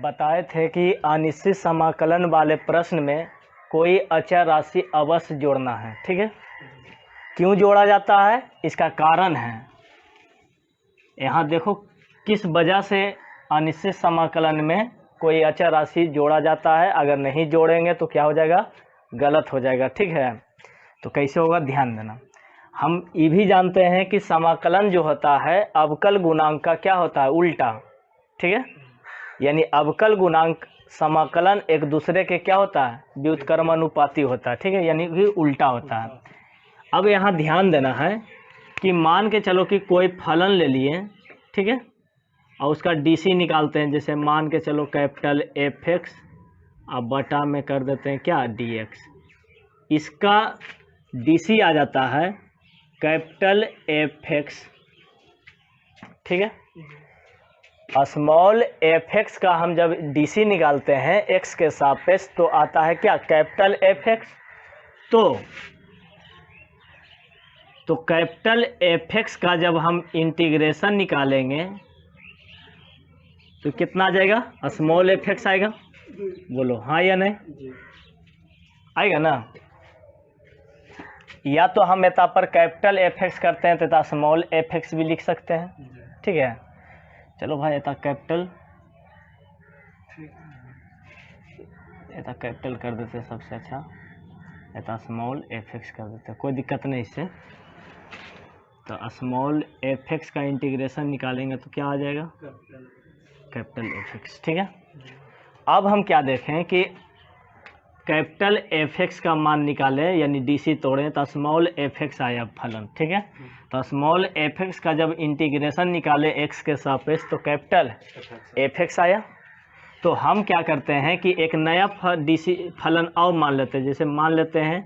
बताए थे कि अनिश्चित समाकलन वाले प्रश्न में कोई अचर राशि अवश्य जोड़ना है। ठीक है, क्यों जोड़ा जाता है इसका कारण है। यहाँ देखो किस वजह से अनिश्चित समाकलन में कोई अचर राशि जोड़ा जाता है। अगर नहीं जोड़ेंगे तो क्या हो जाएगा, गलत हो जाएगा। ठीक है, तो कैसे होगा ध्यान देना। हम ये भी जानते हैं कि समाकलन जो होता है अवकल गुणांक का क्या होता है, उल्टा। ठीक है, यानी अवकल गुणांक समाकलन एक दूसरे के क्या होता है, व्युत्क्रमानुपाती होता है। ठीक है, यानी कि उल्टा होता है। अब यहाँ ध्यान देना है कि मान के चलो कि कोई फलन ले लिए, ठीक है, और उसका डीसी निकालते हैं। जैसे मान के चलो कैपिटल एफ एक्स, अब बटा में कर देते हैं क्या, डी एक्स। इसका डीसी आ जाता है कैपिटल एफ एक्स। ठीक है, स्मॉल एफ एक्स का हम जब डीसी निकालते हैं एक्स के सापेक्ष तो आता है क्या, कैपिटल एफ एक्स। तो कैपिटल एफ एक्स का जब हम इंटीग्रेशन निकालेंगे तो कितना आ जाएगा, स्मॉल एफ एक्स आएगा। बोलो हाँ या नहीं, आएगा ना। या तो हम एता पर कैपिटल एफ एक्स करते हैं तथा स्मॉल एफ एक्स भी लिख सकते हैं। ठीक है, चलो भाई एता कैपिटल कर देते हैं सबसे अच्छा, एता स्मॉल एफ एक्स कर देते हैं, कोई दिक्कत नहीं इससे। तो स्मॉल एफ एक्स का इंटीग्रेशन निकालेंगे तो क्या आ जाएगा, कैपिटल एफ एक्स। ठीक है, अब हम क्या देखें कि कैपिटल एफ एक्स का मान निकालें यानी डीसी तोड़ें तो स्मॉल एफ एक्स आया फलन। ठीक है, तो स्मॉल एफ एक्स का जब इंटीग्रेशन निकाले एक्स के सापेक्ष तो कैपिटल एफ एक्स आया। तो हम क्या करते हैं कि एक नया डीसी फलन और मान लेते हैं। जैसे मान लेते हैं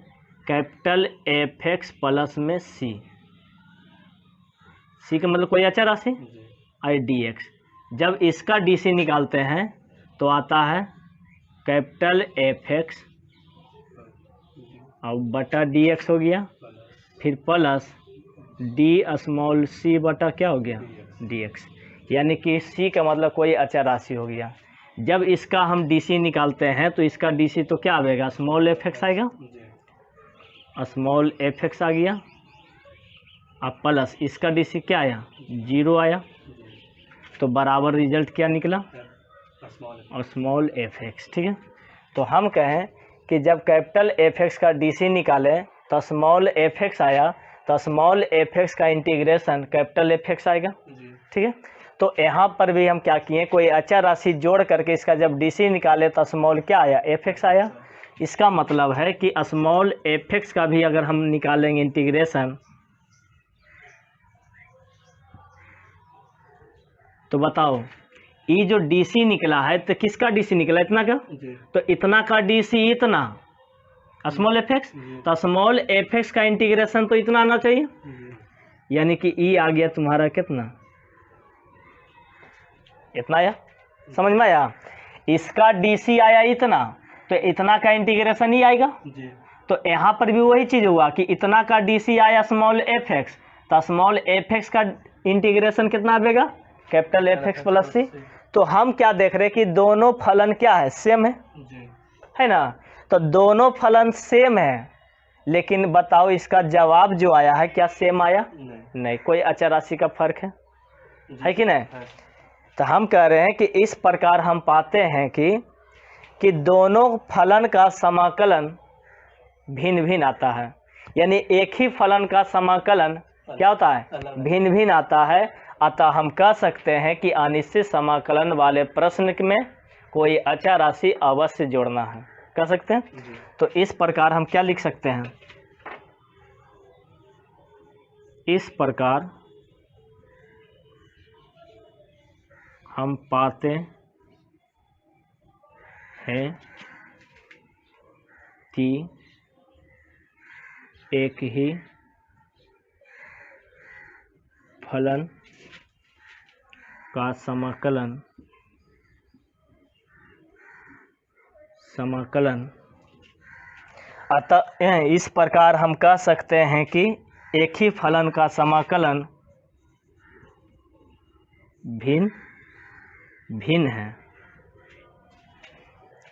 कैपिटल एफ एक्स प्लस में सी का मतलब कोई अचर राशि आई डी एक्स। जब इसका डीसी निकालते हैं तो आता है कैपिटल एफ एक्स और बटा डी एक्स हो गया, फिर प्लस डी स्मॉल सी बटा क्या हो गया, डी एक्स। यानी कि सी का मतलब कोई अचर राशि हो गया। जब इसका हम डीसी निकालते हैं तो इसका डीसी तो क्या आएगा, स्मॉल एफ एक्स आएगा, स्मॉल एफ एक्स आ गया। अब प्लस इसका डीसी क्या आया, 0 आया। तो बराबर रिजल्ट क्या निकला, और स्मॉल एफ एक्स। ठीक है, तो हम कहें कि जब कैपिटल एफ एक्स का डीसी निकालें तो स्मॉल एफ एक्स आया, तो स्मॉल एफ एक्स का इंटीग्रेशन कैपिटल एफ एक्स आएगा। ठीक है, तो यहाँ पर भी हम क्या किए, कोई अचर राशि जोड़ करके इसका जब डीसी निकाले तो स्मॉल क्या आया, एफ एक्स आया। इसका मतलब है कि स्मॉल एफ एक्स का भी अगर हम निकालेंगे इंटीग्रेशन तो बताओ ये जो डीसी निकला है तो किसका डीसी निकला, इतना का, तो इतना का डीसी इतना स्मॉल एफ एक्स, तो स्मॉल एफ एक्स का इंटीग्रेशन तो इतना आना चाहिए। यानी कि ई आ गया तुम्हारा कितना, इतना आया। समझ में आया, इसका डीसी आया इतना, तो इतना का इंटीग्रेशन ही आएगा। तो यहाँ पर भी वही चीज हुआ कि इतना का डीसी आया स्मॉल एफ एक्स, तो स्मॉल एफ एक्स का इंटीग्रेशन कितना आएगा, कैपिटल एफ एक्स प्लस सी। तो हम क्या देख रहे हैं कि दोनों फलन क्या है, सेम है ना। तो दोनों फलन सेम है, लेकिन बताओ इसका जवाब जो आया है क्या सेम आया, नहीं कोई अचर राशि का फर्क है कि नहीं। तो हम कह रहे हैं कि इस प्रकार हम पाते हैं कि दोनों फलन का समाकलन भिन्न भिन्न आता है। यानी एक ही फलन का समाकलन क्या होता है, भिन्न भिन्न आता है। अतः हम कह सकते हैं कि अनिश्चित समाकलन वाले प्रश्न में कोई अचर राशि अवश्य जोड़ना है, कह सकते हैं। तो इस प्रकार हम क्या लिख सकते हैं, इस प्रकार हम पाते हैं कि एक ही फलन का समाकलन अतः इस प्रकार हम कह सकते हैं कि एक ही फलन का समाकलन भिन्न भिन्न है।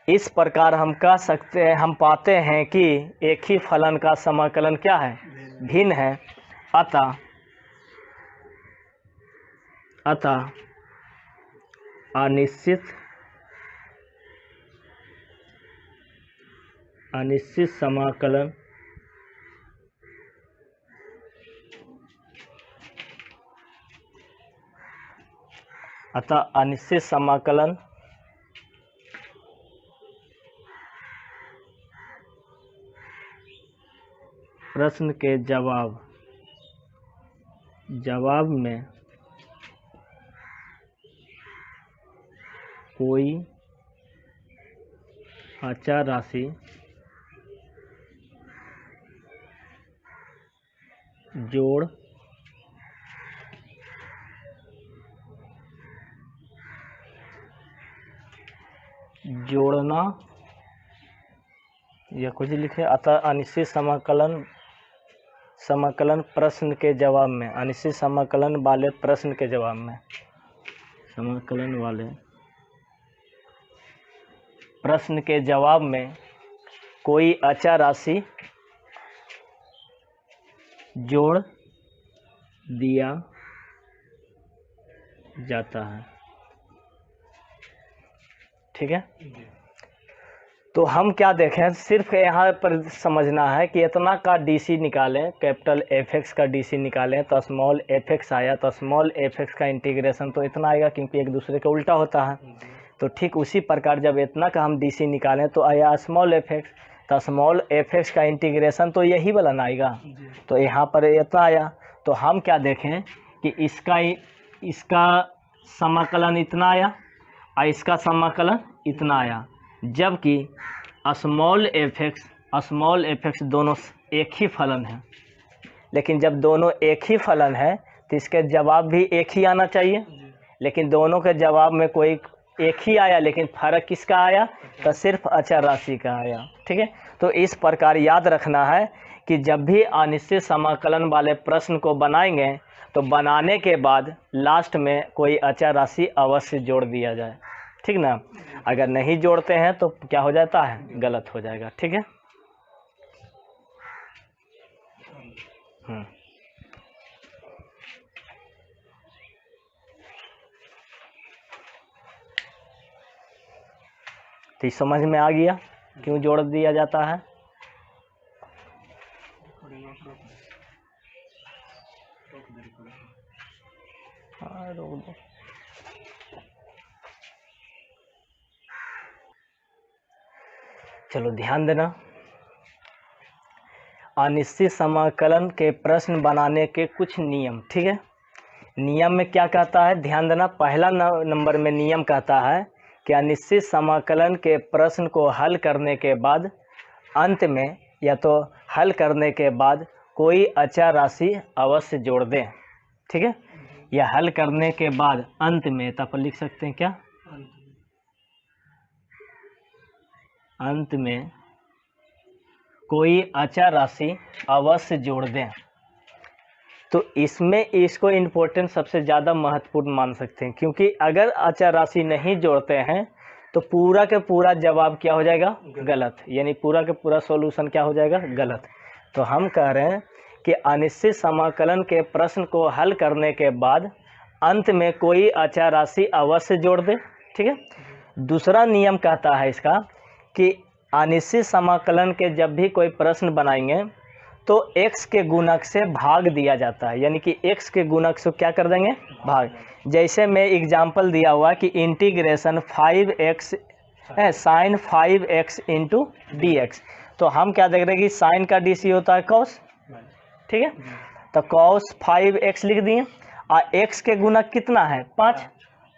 इस प्रकार हम कह सकते हैं, हम पाते हैं कि एक ही फलन का समाकलन क्या है, भिन्न है। अतः अनिश्चित समाकलन प्रश्न के जवाब में कोई अचर राशि जोड़ना या कुछ लिखे। अतः अनिश्चित समाकलन प्रश्न के जवाब में, अनिश्चित समाकलन वाले प्रश्न के जवाब में, समाकलन वाले प्रश्न के जवाब में कोई अचर राशि जोड़ दिया जाता है। ठीक है, तो हम क्या देखें, सिर्फ यहाँ पर समझना है कि इतना का डीसी निकालें, कैपिटल एफ एक्स का डीसी निकालें तो स्मॉल एफ एक्स आया, तो स्मॉल एफ एक्स का इंटीग्रेशन तो इतना आएगा, क्योंकि एक दूसरे का उल्टा होता है। तो ठीक उसी प्रकार जब इतना का हम डीसी निकालें तो आया स्मॉल एफ एक्स, तो स्मॉल एफ एक्स का इंटीग्रेशन तो यही वाला ना आएगा। तो यहाँ पर इतना आया, तो हम क्या देखें कि इसका समाकलन इतना आया और इसका समाकलन इतना आया, जबकि स्मॉल एफ एक्स दोनों एक ही फलन है। लेकिन जब दोनों एक ही फलन है तो इसके जवाब भी एक ही आना चाहिए, लेकिन दोनों के जवाब में कोई एक ही आया, लेकिन फर्क किसका आया, तो सिर्फ अचर राशि का आया। ठीक है, तो इस प्रकार याद रखना है कि जब भी अनिश्चित समाकलन वाले प्रश्न को बनाएंगे तो बनाने के बाद लास्ट में कोई अचर राशि अवश्य जोड़ दिया जाए। ठीक ना, अगर नहीं जोड़ते हैं तो क्या हो जाता है, गलत हो जाएगा। ठीक है, तो समझ में आ गया क्यों जोड़ दिया जाता है। चलो ध्यान देना, अनिश्चित समाकलन के प्रश्न बनाने के कुछ नियम। ठीक है, नियम में क्या कहता है, ध्यान देना। पहला नंबर में नियम कहता है कि अनिश्चित समाकलन के प्रश्न को हल करने के बाद अंत में, या तो हल करने के बाद कोई अचर राशि अवश्य जोड़ दें। ठीक है, या हल करने के बाद अंत में, तब लिख सकते हैं क्या, अंत में कोई अचर राशि अवश्य जोड़ दें। तो इसमें इसको इम्पोर्टेंट सबसे ज़्यादा महत्वपूर्ण मान सकते हैं, क्योंकि अगर अचर राशि नहीं जोड़ते हैं तो पूरा के पूरा जवाब क्या हो जाएगा, गलत, यानी पूरा के पूरा सॉल्यूशन क्या हो जाएगा, गलत। तो हम कह रहे हैं कि अनिश्चित समाकलन के प्रश्न को हल करने के बाद अंत में कोई अचर राशि अवश्य जोड़ दे। ठीक है, दूसरा नियम कहता है इसका कि अनिश्चित समाकलन के जब भी कोई प्रश्न बनाएंगे तो x के गुणक से भाग दिया जाता है, यानी कि x के गुणक से क्या कर देंगे, भाग। जैसे मैं एग्जांपल दिया हुआ कि integration 5x sign 5x into dx, तो हम क्या देख रहे हैं कि साइन का dc होता है cos। ठीक है, तो cos 5x लिख दिए, और x के गुणक कितना है, 5,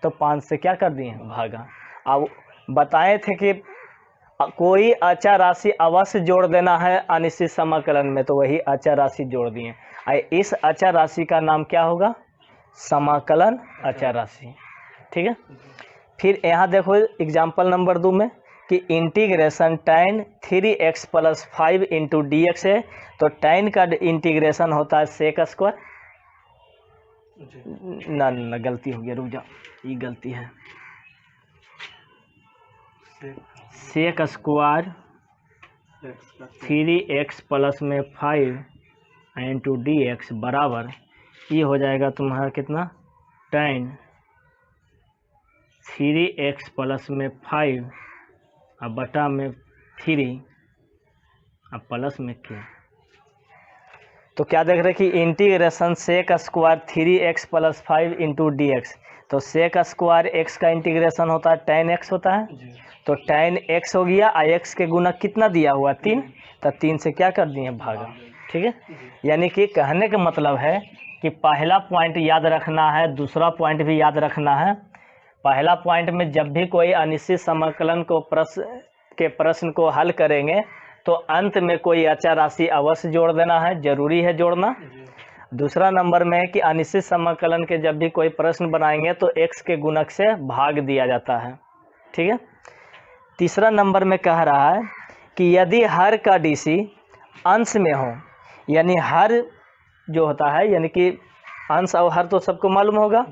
तो 5 से क्या कर दिए, भागा। अब बताए थे कि कोई अचर राशि अवश्य जोड़ देना है अनिश्चित समाकलन में, तो वही अचर राशि जोड़ दिए। इस अचर राशि का नाम क्या होगा, समाकलन अचर राशि। ठीक है, फिर यहाँ देखो एग्जांपल नंबर 2 में कि integration tan 3x + 5 into dx है, तो tan का इंटीग्रेशन होता है sec स्क्वायर। ना गलती हो गया, रुक जाओ, ये गलती है, सेक स्क्वायर 3x प्लस में 5 इंटू डी एक्स बराबर ये हो जाएगा तुम्हारा कितना tan 3x प्लस में 5 अब बटा में 3 अब प्लस में k। तो क्या देख रहे हैं कि integration sec square 3x plus 5 into d x. तो सेक स्क्वायर x का इंटीग्रेशन होता है tan x होता है तो tan x हो गया और x के गुणक कितना दिया हुआ 3 तो 3 से क्या कर दिए भागा। ठीक है, यानी कि कहने का मतलब है कि पहला पॉइंट याद रखना है, दूसरा पॉइंट भी याद रखना है। पहला पॉइंट में जब भी कोई अनिश्चित समाकलन को प्रश्न को हल करेंगे तो अंत में कोई अचर राशि अवश्य जोड़ देना है, जरूरी है जोड़ना। दूसरा नंबर में है कि अनिश्चित समाकलन के जब भी कोई प्रश्न बनाएंगे तो x के गुणक से भाग दिया जाता है। ठीक है, तीसरा नंबर में कह रहा है कि यदि हर का डीसी अंश में हो, यानी हर जो होता है यानी कि अंश और हर तो सबको मालूम होगा,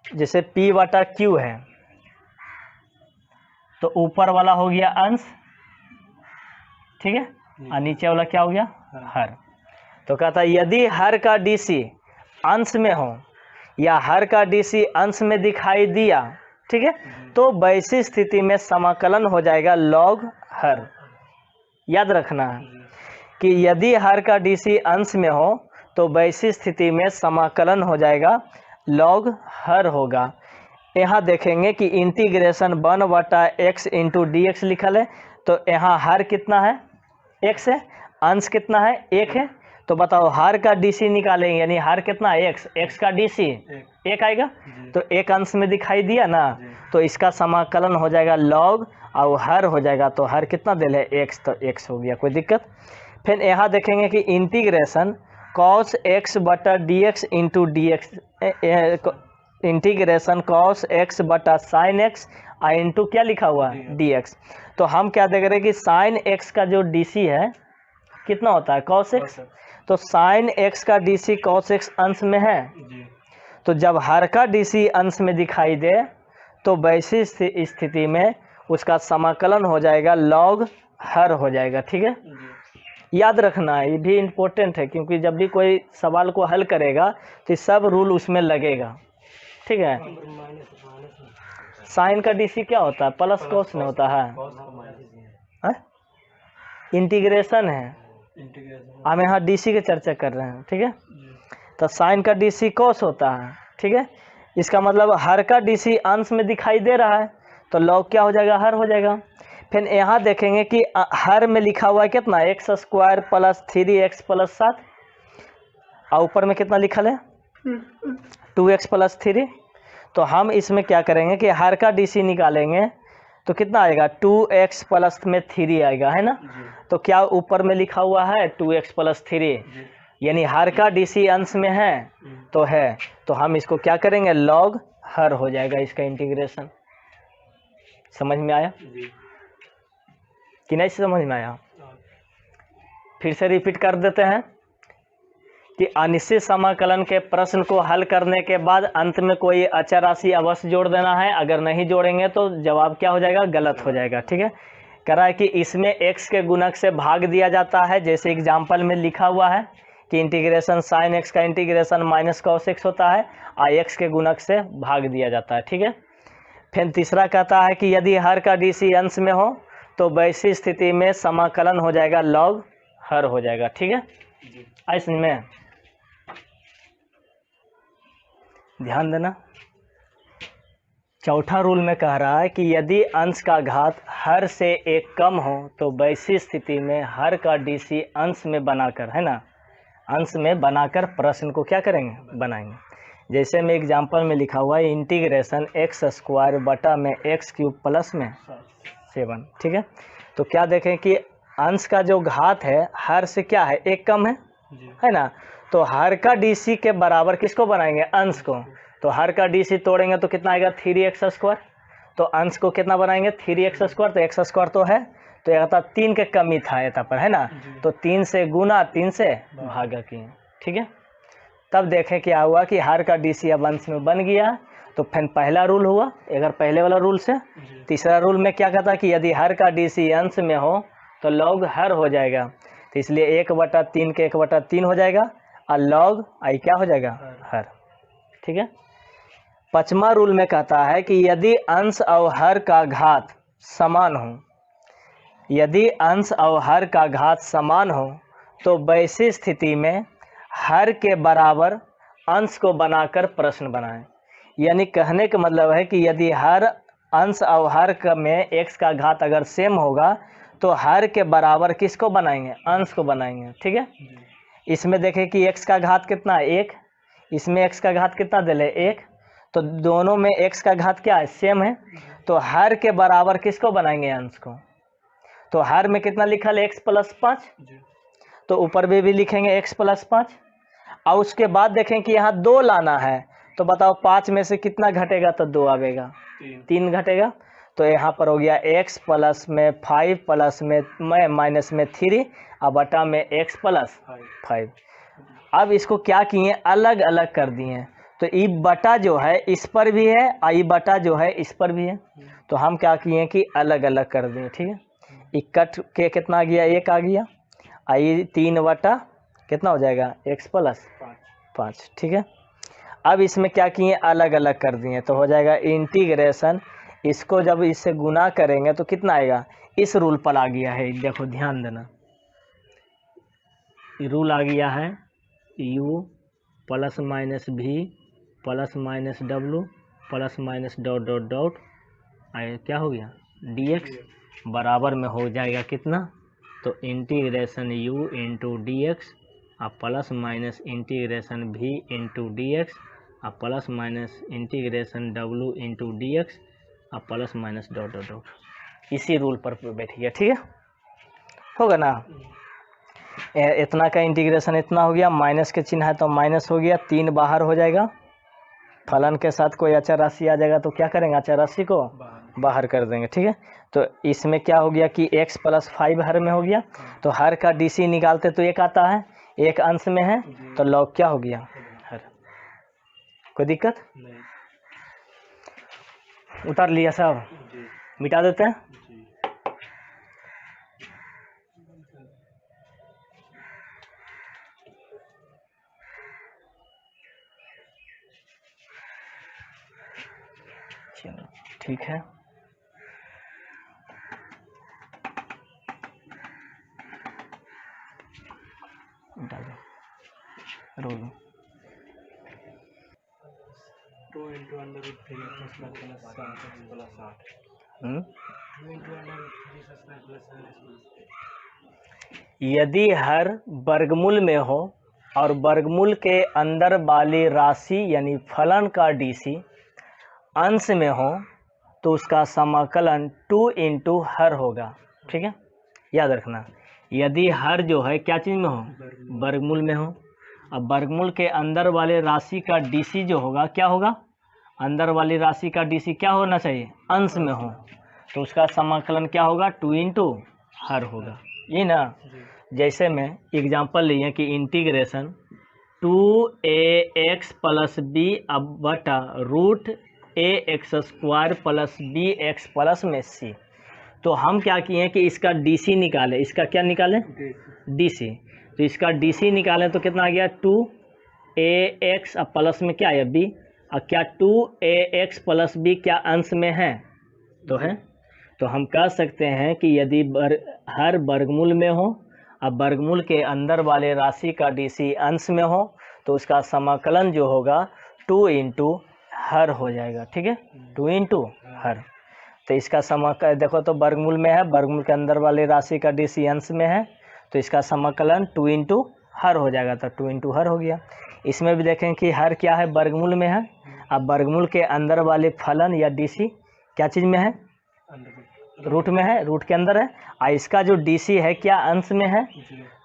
जैसे P बटा Q है तो ऊपर वाला हो गया अंश, ठीक है, और नीचे वाला क्या हो गया हर। तो कहता है यदि हर का डीसी अंश में हो या हर का डीसी अंश में दिखाई दिया, ठीक है, तो वैसी स्थिति में समाकलन हो जाएगा लॉग हर। याद रखना है कि यदि हर का डीसी अंश में हो तो वैसी स्थिति में समाकलन हो जाएगा लॉग हर होगा। यहाँ देखेंगे कि integration 1/x into d x लिखल है तो यहाँ हर कितना है x है, अंश कितना है 1 है। तो बताओ हर का डीसी निकालेंगे, यानी हर कितना है x का डीसी 1 आएगा तो एक अंश में दिखाई दिया ना, तो इसका समाकलन हो जाएगा लॉग और हर हो जाएगा। तो हर कितना दिल है x, तो x हो गया, कोई दिक्कत। फिर यहाँ देखेंगे कि इंटीग्रेशन cos x बटा D x into d x, integration cos x बटा साइन एक्स इंटू क्या लिखा हुआ है डी एक्स। तो हम क्या देख रहे हैं कि साइन x का जो डीसी है कितना होता है cos x, तो साइन x का डीसी cos x अंश में है। तो जब हर का डीसी अंश में दिखाई दे तो वैसी स्थिति में उसका समाकलन हो जाएगा लॉग हर हो जाएगा। ठीक है, याद रखना है, ये भी इम्पोर्टेंट है क्योंकि जब भी कोई सवाल को हल करेगा तो सब रूल उसमें लगेगा। ठीक है, साइन का डीसी क्या होता है प्लस कोस नहीं होता है, इंटीग्रेशन है, हम यहाँ डीसी की चर्चा कर रहे हैं। ठीक है, तो साइन का डीसी कोस होता है। ठीक है, इसका मतलब हर का डीसी अंश में दिखाई दे रहा है तो लॉग क्या हो जाएगा हर हो जाएगा। फिर यहाँ देखेंगे कि हर में लिखा हुआ है कितना x square plus 3x plus 7 और ऊपर में कितना लिखल है 2x प्लस 3। तो हम इसमें क्या करेंगे कि हर का डीसी निकालेंगे तो कितना आएगा 2x प्लस में 3 आएगा, है ना। तो क्या ऊपर में लिखा हुआ है 2x प्लस 3, यानी हर का डीसी अंश में है तो है, तो हम इसको क्या करेंगे लॉग हर हो जाएगा इसका इंटीग्रेशन। समझ में आया कि नहीं समझ में आया? फिर से रिपीट कर देते हैं कि अनिश्चित समाकलन के प्रश्न को हल करने के बाद अंत में कोई अचर राशि अवश्य जोड़ देना है, अगर नहीं जोड़ेंगे तो जवाब क्या हो जाएगा गलत हो जाएगा। ठीक है, कह रहा है कि इसमें x के गुणक से भाग दिया जाता है, जैसे एग्जाम्पल में लिखा हुआ है कि इंटीग्रेशन साइन x का इंटीग्रेशन माइनस cos x होता है और x के गुणक से भाग दिया जाता है। ठीक है, फिर तीसरा कहता है कि यदि हर का डीसी अंश में हो तो वैसी स्थिति में समाकलन हो जाएगा लॉग हर हो जाएगा। ठीक है, इसमें ध्यान देना। चौथा रूल में कह रहा है कि यदि अंश का घात हर से एक कम हो तो वैसी स्थिति में हर का डीसी अंश में बनाकर, है ना, अंश में बनाकर प्रश्न को क्या करेंगे बनाएंगे। जैसे में एग्जाम्पल में लिखा हुआ है इंटीग्रेशन x स्क्वायर बटा में x क्यूब प्लस में 7। ठीक है, तो क्या देखें कि अंश का जो घात है हर से क्या है एक कम है ना, तो हर का डीसी के बराबर किसको बनाएंगे अंश को। तो हर का डीसी तोड़ेंगे तो कितना आएगा 3x स्क्वायर, तो अंश को कितना बनाएंगे 3x स्क्वायर, तो x स्क्वायर तो है तो यह था 3 के कमी था यहाँ पर, है ना, तो 3 से गुना 3 से भागा किए। ठीक है, तब देखें क्या हुआ कि हर का डीसी अब अंश में बन गया तो फिर पहला रूल हुआ अगर पहले वाला रूल से। तीसरा रूल में क्या कहता है कि यदि हर का DC अंश में हो तो लॉग हर हो जाएगा, तो इसलिए 1/3 के 1/3 हो जाएगा और लॉग आई क्या हो जाएगा हर। ठीक है। पांचवा रूल में कहता है कि यदि अंश और हर का घात समान हो, यदि अंश और हर का घात समान हो तो वैसी स्थिति में हर के बराबर अंश को बनाकर प्रश्न बनाएं। यानी कहने का मतलब है कि यदि हर अंश और हर में x का घात अगर सेम होगा तो हर के बराबर किसको बनाएंगे, अंश को बनाएंगे। ठीक है। इसमें देखें कि x का घात कितना है 1, इसमें x का घात कितना दिले 1, तो दोनों में x का घात क्या है सेम है, तो हर के बराबर किसको बनाएंगे अंश को। तो हर में कितना लिखा है x + 5, तो ऊपर भी लिखेंगे x + 5 और उसके बाद देखें कि यहाँ 2 लाना है, तो बताओ 5 में से कितना घटेगा, तो 2 आवेगा, 3 घटेगा। तो यहाँ पर हो गया x प्लस में 5 प्लस में माइनस में 3 और बटा में x + 5। अब इसको क्या किए अलग अलग कर दिए, तो ई बटा जो है इस पर भी है और ई बटा जो है इस पर भी है, तो हम क्या किए कि अलग अलग कर दिए। ठीक है। इकट्ठ के कितना आ गया 1 आ गया, आई 3 बटा कितना हो जाएगा x + 5। ठीक है। अब इसमें क्या किए अलग अलग कर दिए, तो हो जाएगा इंटीग्रेशन, इसको जब इससे गुना करेंगे तो कितना आएगा, इस रूल पर आ गया है। देखो ध्यान देना, रूल आ गया है u + -v + -w + dot dot dot क्या हो गया dx बराबर में हो जाएगा कितना, तो इंटीग्रेशन u इंटू dx और plus minus integration v into dx और plus minus integration w into dx और plus minus dot dot dot. इसी रूल पर बैठ गया। ठीक है, होगा ना। इतना का इंटीग्रेशन इतना हो गया, माइनस के चिन्ह है तो माइनस हो गया, 3 बाहर हो जाएगा। फलन के साथ कोई अचर राशि आ जाएगा तो क्या करेंगे, अचर राशि को बाहर कर देंगे। ठीक है। तो इसमें क्या हो गया कि x + 5 हर में हो गया, तो हर का DC निकालते तो 1 आता है, 1 अंश में है तो लॉग क्या हो गया हर। कोई दिक्कत नहीं, उतार लिया सब, मिटा देते हैं। चलो ठीक है। रोल 2 × √3 + 8 यदि हर वर्गमूल में हो और वर्गमूल के अंदर वाली राशि यानी फलन का DC अंश में हो तो उसका समाकलन 2 × हर होगा। ठीक है, याद रखना। यदि हर जो है क्या चीज़ में हो, वर्गमूल में हो, अब वर्गमूल के अंदर वाले राशि का DC जो होगा क्या होगा, अंदर वाली राशि का DC क्या होना चाहिए, अंश में हो, तो उसका समाकलन क्या होगा 2 × हर होगा। ये ना, जैसे मैं एग्जांपल लिए कि इंटीग्रेशन 2ax + b अब बटा √ax² + bx प्लस में c, तो हम क्या किए कि इसका DC निकाले, इसका क्या निकालें DC, तो इसका DC निकालें तो कितना आ गया 2ax अब प्लस में क्या आया b, और क्या 2ax + b क्या अंश में है, तो है, तो हम कह सकते हैं कि यदि हर वर्गमूल में हो अब वर्गमूल के अंदर वाले राशि का DC अंश में हो तो उसका समाकलन जो होगा 2 × हर हो जाएगा। ठीक है, 2 × हर। तो इसका समाकलन देखो, तो वर्गमूल में है, वर्गमूल के अंदर वाले राशि का DC अंश में है तो इसका समाकलन 2 × हर हो जाएगा, तो 2 × हर हो गया। इसमें भी देखें कि हर क्या है, वर्गमूल में है, अब वर्गमूल के अंदर वाले फलन या DC क्या चीज़ में है, रूट में है, रूट के अंदर है, और इसका जो DC है क्या अंश में है,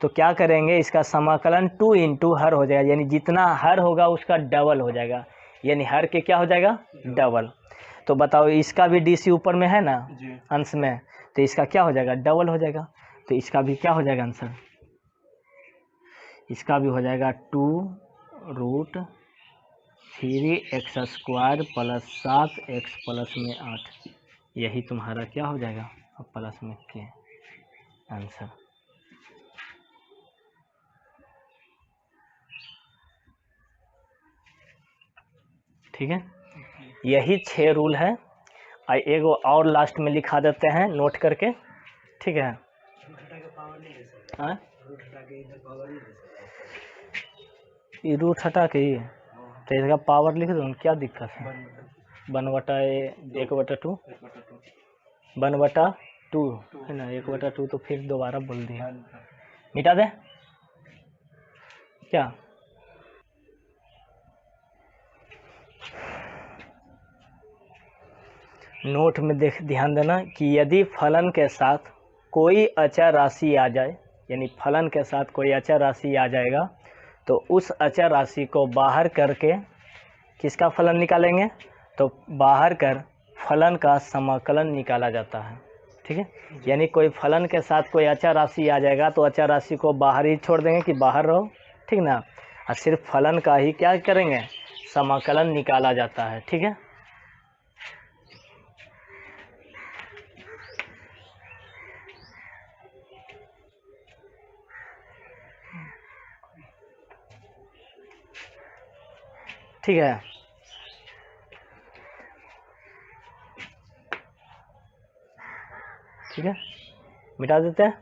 तो क्या करेंगे इसका समाकलन 2 × हर हो जाएगा, यानी जितना हर होगा उसका डबल हो जाएगा, यानी हर के क्या हो जाएगा डबल। तो बताओ इसका भी DC ऊपर में है ना अंश में, तो इसका क्या हो जाएगा डबल हो जाएगा, तो इसका भी क्या हो जाएगा आंसर, इसका भी हो जाएगा 2 √3 3x² प्लस 7x प्लस में 8, यही तुम्हारा क्या हो जाएगा, अब प्लस में के आंसर। ठीक है, यही 6 रूल है। एक और लास्ट में लिखा देते हैं नोट करके, ठीक है। हाँ, ये रूट हटा के ही तो इसका पावर लिख दो, क्या दिक्कत है। 1/2 1/2 है ना, 1/2 तो फिर दोबारा बोल दिया, मिटा दे क्या। नोट में ध्यान देना कि यदि फलन के साथ कोई अचर राशि आ जाए, यानी फलन के साथ कोई अचर राशि आ जाएगा तो उस अचर राशि को बाहर करके किसका फलन निकालेंगे, तो बाहर कर फलन का समाकलन निकाला जाता है। ठीक है, यानी कोई फलन के साथ कोई अचर राशि आ जाएगा तो अचर राशि को बाहर ही छोड़ देंगे कि बाहर रहो, ठीक ना, और सिर्फ फलन का ही क्या करेंगे, समाकलन निकाला जाता है। ठीक है, ठीक है। ठीक है, मिटा देते हैं।